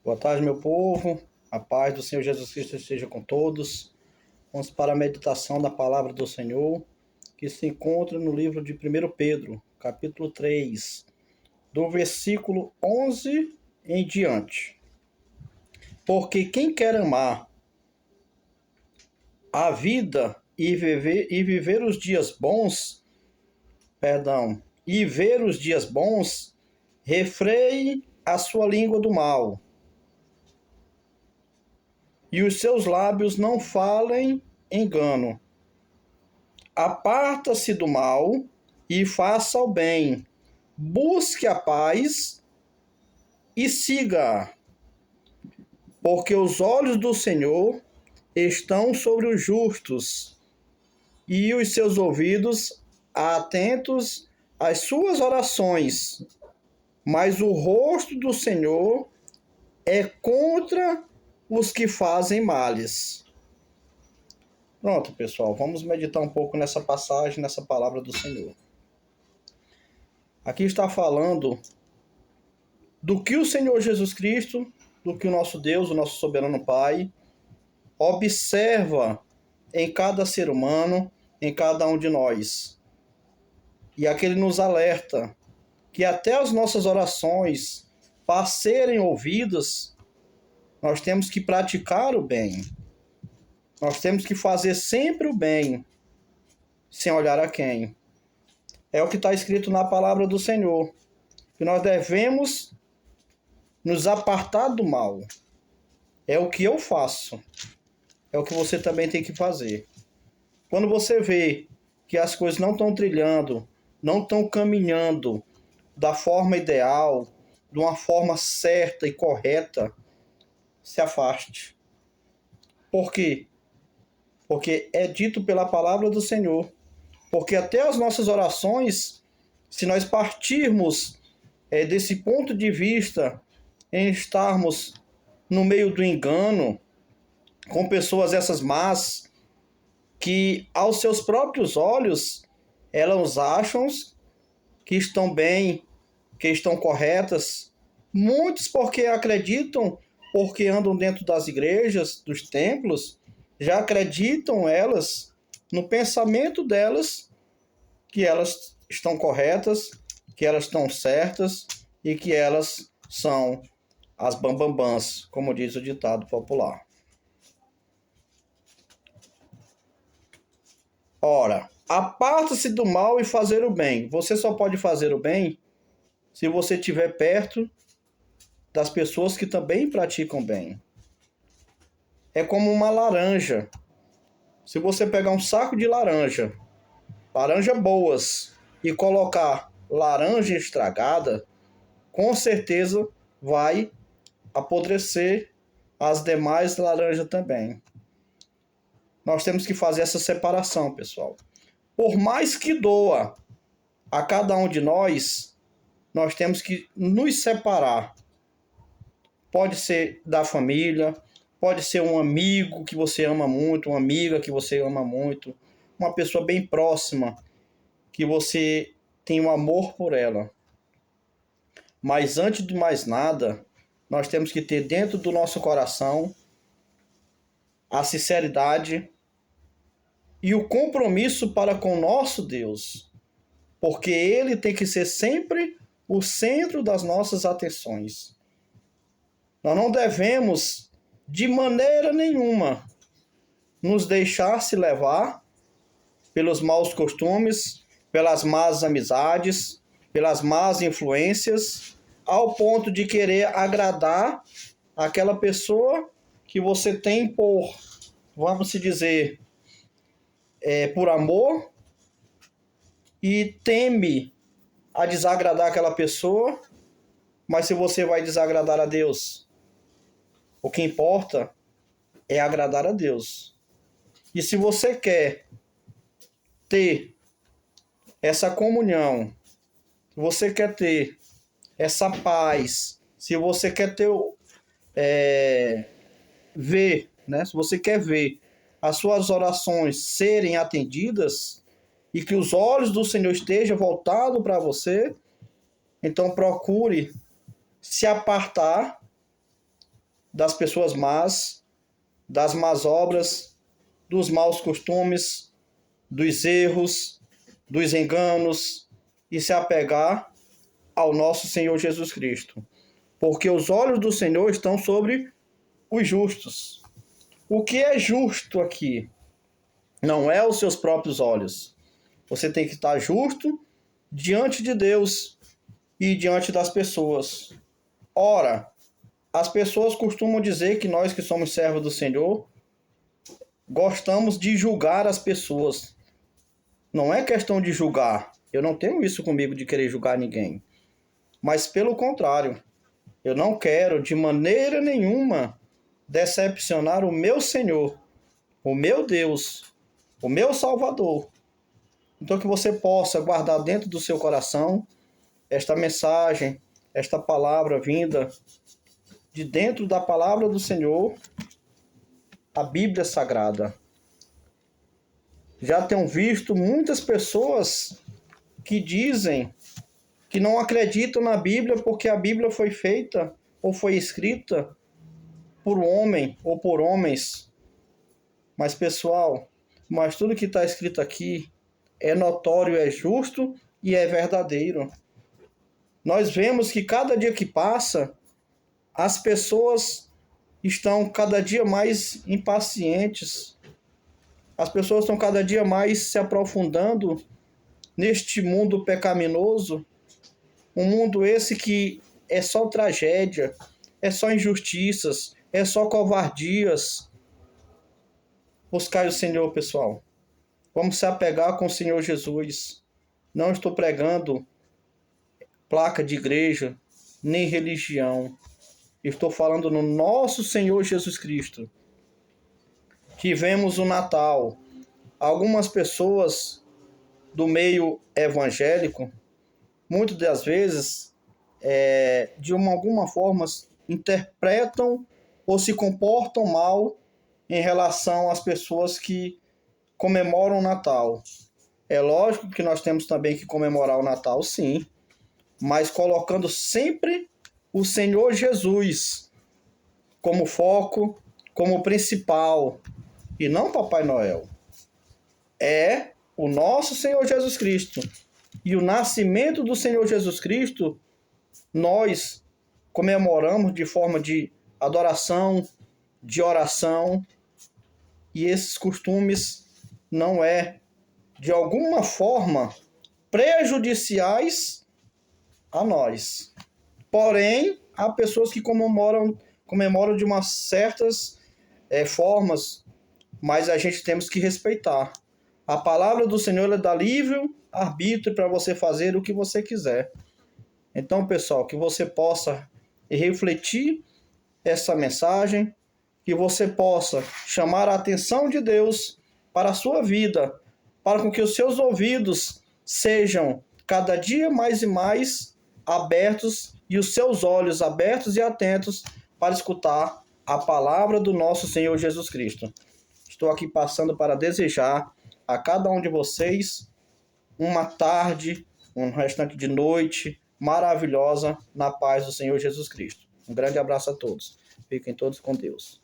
Boa tarde, meu povo. A paz do Senhor Jesus Cristo esteja com todos. Vamos para a meditação da palavra do Senhor, que se encontra no livro de 1 Pedro, capítulo 3, do versículo 11 em diante. Porque quem quer amar a vida e ver os dias bons, refreie a sua língua do mal, e os seus lábios não falem engano. Aparta-se do mal e faça o bem. Busque a paz e siga, porque os olhos do Senhor estão sobre os justos e os seus ouvidos atentos às suas orações. Mas o rosto do Senhor é contra os que fazem males. Pronto, pessoal, vamos meditar um pouco nessa passagem, nessa palavra do Senhor. Aqui está falando do que o Senhor Jesus Cristo, do que o nosso Deus, o nosso soberano Pai, observa em cada ser humano, em cada um de nós. E aqui ele nos alerta que até as nossas orações, para serem ouvidas, nós temos que praticar o bem. Nós temos que fazer sempre o bem, sem olhar a quem. É o que está escrito na palavra do Senhor, que nós devemos nos apartar do mal. É o que eu faço. É o que você também tem que fazer. Quando você vê que as coisas não estão trilhando, não estão caminhando da forma ideal, de uma forma certa e correta, se afaste. Por quê? Porque é dito pela palavra do Senhor. Porque até as nossas orações, se nós partirmos desse ponto de vista, em estarmos no meio do engano, com pessoas essas más, que aos seus próprios olhos, elas acham que estão bem, que estão corretas. Muitos porque acreditam, porque andam dentro das igrejas, dos templos, já acreditam elas, no pensamento delas, que elas estão corretas, que elas estão certas e que elas são as bambambãs, como diz o ditado popular. Ora, aparta-se do mal e fazer o bem. Você só pode fazer o bem se você estiver perto das pessoas que também praticam bem. É como uma laranja. Se você pegar um saco de laranja boas, e colocar laranja estragada, com certeza vai apodrecer as demais laranjas também. Nós temos que fazer essa separação, pessoal. Por mais que doa a cada um de nós, nós temos que nos separar. Pode ser da família, pode ser um amigo que você ama muito, uma amiga que você ama muito, uma pessoa bem próxima, que você tem um amor por ela. Mas antes de mais nada, nós temos que ter dentro do nosso coração a sinceridade e o compromisso para com o nosso Deus, porque Ele tem que ser sempre o centro das nossas atenções. Nós não devemos, de maneira nenhuma, nos deixar se levar pelos maus costumes, pelas más amizades, pelas más influências, ao ponto de querer agradar aquela pessoa que você tem por, vamos dizer, por amor, e teme a desagradar aquela pessoa, mas se você vai desagradar a Deus, o que importa é agradar a Deus. E se você quer ter essa comunhão, se você quer ter essa paz, se você quer ter ver, né? Se você quer ver as suas orações serem atendidas e que os olhos do Senhor estejam voltados para você, então procure se apartar das pessoas más, das más obras, dos maus costumes, dos erros, dos enganos e se apegar ao nosso Senhor Jesus Cristo. Porque os olhos do Senhor estão sobre os justos. O que é justo aqui? Não é os seus próprios olhos. Você tem que estar justo diante de Deus e diante das pessoas. Ora, as pessoas costumam dizer que nós que somos servos do Senhor gostamos de julgar as pessoas. Não é questão de julgar. Eu não tenho isso comigo de querer julgar ninguém. Mas pelo contrário, eu não quero de maneira nenhuma decepcionar o meu Senhor, o meu Deus, o meu Salvador. Então que você possa guardar dentro do seu coração esta mensagem, esta palavra vinda de dentro da palavra do Senhor, a Bíblia Sagrada. Já tenho visto muitas pessoas que dizem que não acreditam na Bíblia porque a Bíblia foi feita ou foi escrita por homem ou por homens. Mas, pessoal, tudo que está escrito aqui é notório, é justo e é verdadeiro. Nós vemos que cada dia que passa, as pessoas estão cada dia mais impacientes. As pessoas estão cada dia mais se aprofundando neste mundo pecaminoso. Um mundo esse que é só tragédia, é só injustiças, é só covardias. Buscai o Senhor, pessoal. Vamos se apegar com o Senhor Jesus. Não estou pregando placa de igreja, nem religião. Estou falando no nosso Senhor Jesus Cristo. Tivemos o Natal. Algumas pessoas do meio evangélico, muitas das vezes, de alguma forma, interpretam ou se comportam mal em relação às pessoas que comemoram o Natal. É lógico que nós temos também que comemorar o Natal, sim, mas colocando sempre o Senhor Jesus como foco, como principal, e não Papai Noel. É o nosso Senhor Jesus Cristo. E o nascimento do Senhor Jesus Cristo, nós comemoramos de forma de adoração, de oração, e esses costumes não é, de alguma forma, prejudiciais a nós. Porém, há pessoas que comemoram de umas certas formas, mas a gente temos que respeitar. A palavra do Senhor é dá livre arbítrio para você fazer o que você quiser. Então, pessoal, que você possa refletir essa mensagem, que você possa chamar a atenção de Deus para a sua vida, para com que os seus ouvidos sejam cada dia mais e mais abertos e os seus olhos abertos e atentos para escutar a palavra do nosso Senhor Jesus Cristo. Estou aqui passando para desejar a cada um de vocês uma tarde, um restante de noite maravilhosa na paz do Senhor Jesus Cristo. Um grande abraço a todos. Fiquem todos com Deus.